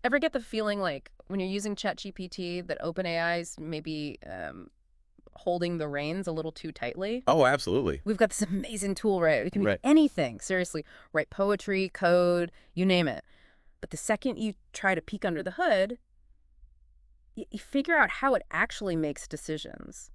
Ever get the feeling like when you're using ChatGPT that OpenAI is maybe holding the reins a little too tightly? Oh, absolutely. We've got this amazing tool, right? It can be Right. anything, seriously. Write poetry, code, you name it. But the second you try to peek under the hood, you figure out how it actually makes decisions.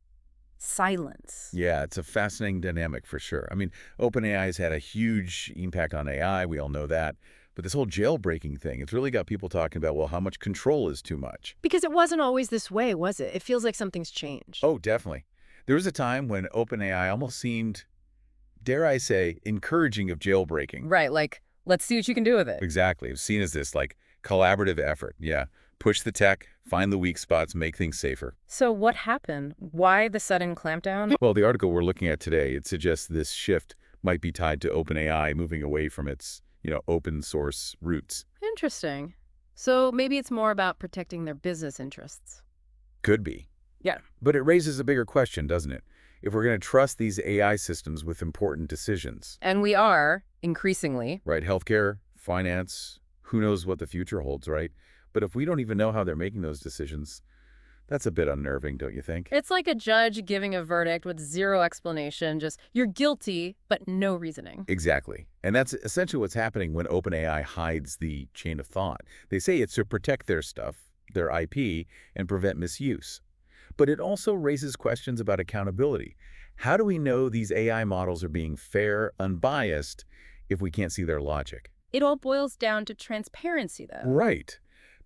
Silence. Yeah, it's a fascinating dynamic for sure. I mean, OpenAI has had a huge impact on AI. We all know that. But this whole jailbreaking thing, it's really got people talking about, well, how much control is too much? Because it wasn't always this way, was it? It feels like something's changed. Oh, definitely. There was a time when OpenAI almost seemed, dare I say, encouraging of jailbreaking. Right, like, let's see what you can do with it. Exactly. It was seen as this, like, collaborative effort. Yeah. Push the tech, find the weak spots, make things safer. So what happened? Why the sudden clampdown? Well, the article we're looking at today, it suggests this shift might be tied to OpenAI moving away from its, open source roots. Interesting. So maybe it's more about protecting their business interests. Could be. Yeah. But it raises a bigger question, doesn't it? If we're going to trust these AI systems with important decisions, And we are, increasingly. right? Healthcare, finance, who knows what the future holds, right? But if we don't even know how they're making those decisions, that's a bit unnerving, don't you think? It's like a judge giving a verdict with zero explanation, just, you're guilty, but no reasoning. Exactly. And that's essentially what's happening when OpenAI hides the chain of thought. They say it's to protect their stuff, their IP, and prevent misuse. But it also raises questions about accountability. How do we know these AI models are being fair, unbiased, if we can't see their logic? It all boils down to transparency, though. Right.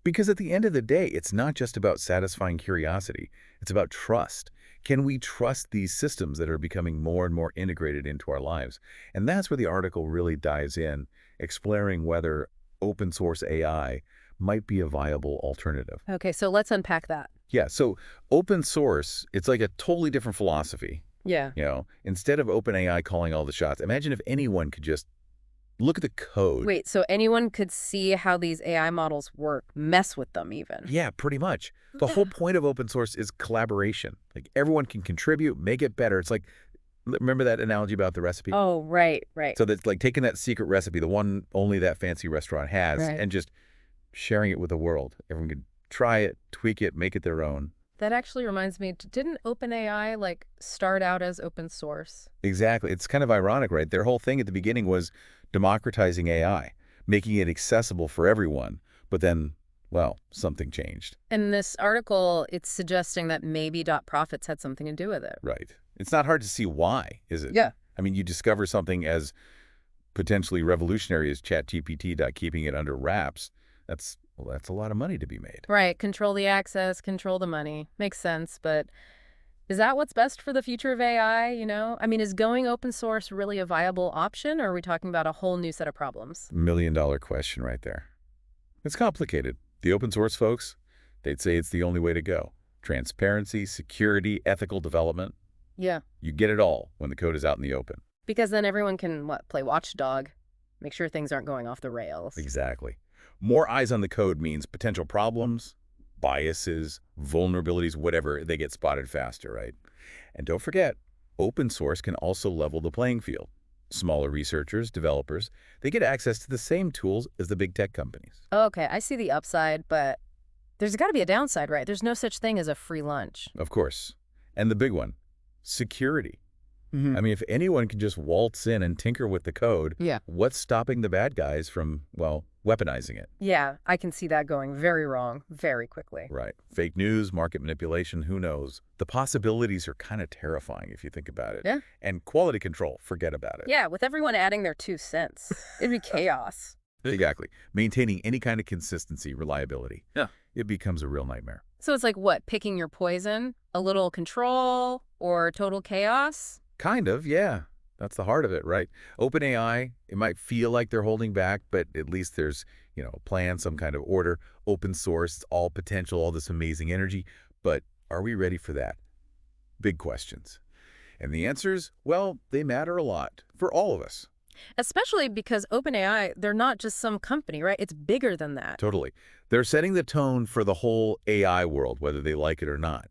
Because at the end of the day, it's not just about satisfying curiosity. It's about trust. Can we trust these systems that are becoming more and more integrated into our lives? And that's where the article really dives in, exploring whether open source AI might be a viable alternative. Okay, so let's unpack that. Yeah, so open source, it's like a totally different philosophy. Yeah. Instead of OpenAI calling all the shots, imagine if anyone could just look at the code. Wait, so anyone could see how these AI models work, mess with them even? Yeah, pretty much. The whole point of open source is collaboration. Like everyone can contribute, make it better. It's like, remember that analogy about the recipe? Oh, right, right. So that's like taking that secret recipe, the one only that fancy restaurant has, Right. and just sharing it with the world. Everyone can try it, tweak it, make it their own. That actually reminds me, didn't OpenAI start out as open source? Exactly. It's kind of ironic, right? Their whole thing at the beginning was democratizing AI, making it accessible for everyone. But then, well, something changed. In this article, it's suggesting that maybe dot profits had something to do with it. Right. It's not hard to see why, is it? Yeah. I mean, you discover something as potentially revolutionary as ChatGPT, keeping it under wraps. That's a lot of money to be made. Right, control the access, control the money. Makes sense, but is that what's best for the future of AI? I mean, is going open source really a viable option, or are we talking about a whole new set of problems? $1 million question right there. It's complicated. The open source folks, they'd say it's the only way to go. Transparency, security, ethical development. Yeah, You get it all when the code is out in the open. because then everyone can, play watchdog, make sure things aren't going off the rails. Exactly. More eyes on the code means potential problems, biases, vulnerabilities, whatever, they get spotted faster, right? And don't forget, open source can also level the playing field. Smaller researchers, developers, they get access to the same tools as the big tech companies. Okay, I see the upside, but there's got to be a downside, right? There's no such thing as a free lunch. Of course. And the big one, security. Mm-hmm. I mean, if anyone can just waltz in and tinker with the code, Yeah. what's stopping the bad guys from, well, weaponizing it? Yeah, I can see that going very wrong very quickly. Right. Fake news, market manipulation, who knows? The possibilities are kind of terrifying if you think about it. Yeah. And quality control, forget about it. Yeah, with everyone adding their 2 cents, it'd be chaos. Exactly. Maintaining any kind of consistency, reliability. Yeah. It becomes a real nightmare. So it's like what, picking your poison? A little control or total chaos? Kind of, yeah. That's the heart of it, right? OpenAI, it might feel like they're holding back, but at least there's, a plan, some kind of order. Open source, it's all potential, all this amazing energy. But are we ready for that? Big questions. And the answers, well, they matter a lot for all of us. Especially because OpenAI, they're not just some company, right? It's bigger than that. Totally. They're setting the tone for the whole AI world, whether they like it or not.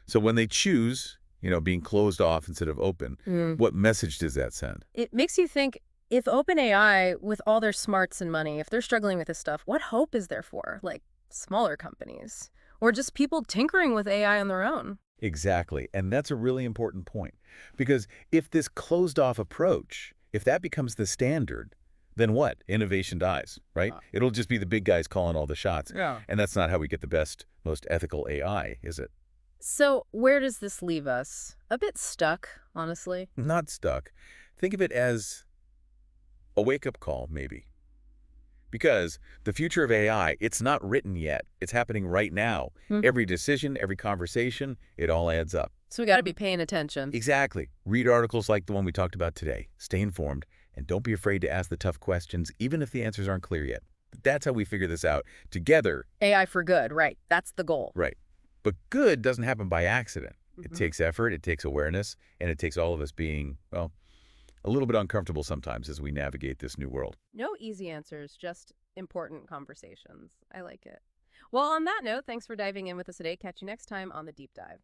So when they choose, being closed off instead of open, what message does that send? It makes you think, if OpenAI, with all their smarts and money, if they're struggling with this stuff, what hope is there for? Smaller companies, or just people tinkering with AI on their own. Exactly. And that's a really important point. Because if this closed-off approach, if that becomes the standard, then what? Innovation dies, right? Uh, It'll just be the big guys calling all the shots. Yeah. And that's not how we get the best, most ethical AI, is it? So, where does this leave us? A bit stuck, honestly. Not stuck. Think of it as a wake-up call, maybe. Because the future of AI, it's not written yet. It's happening right now. Hmm. Every decision, every conversation, it all adds up. So, we got to be paying attention. Exactly. Read articles like the one we talked about today. Stay informed, and don't be afraid to ask the tough questions, even if the answers aren't clear yet. That's how we figure this out together. AI for good, right? That's the goal. Right. But good doesn't happen by accident. It Mhm. takes effort, it takes awareness, and it takes all of us being, well, a little bit uncomfortable sometimes as we navigate this new world. No easy answers, just important conversations. I like it. Well, on that note, thanks for diving in with us today. Catch you next time on The Deep Dive.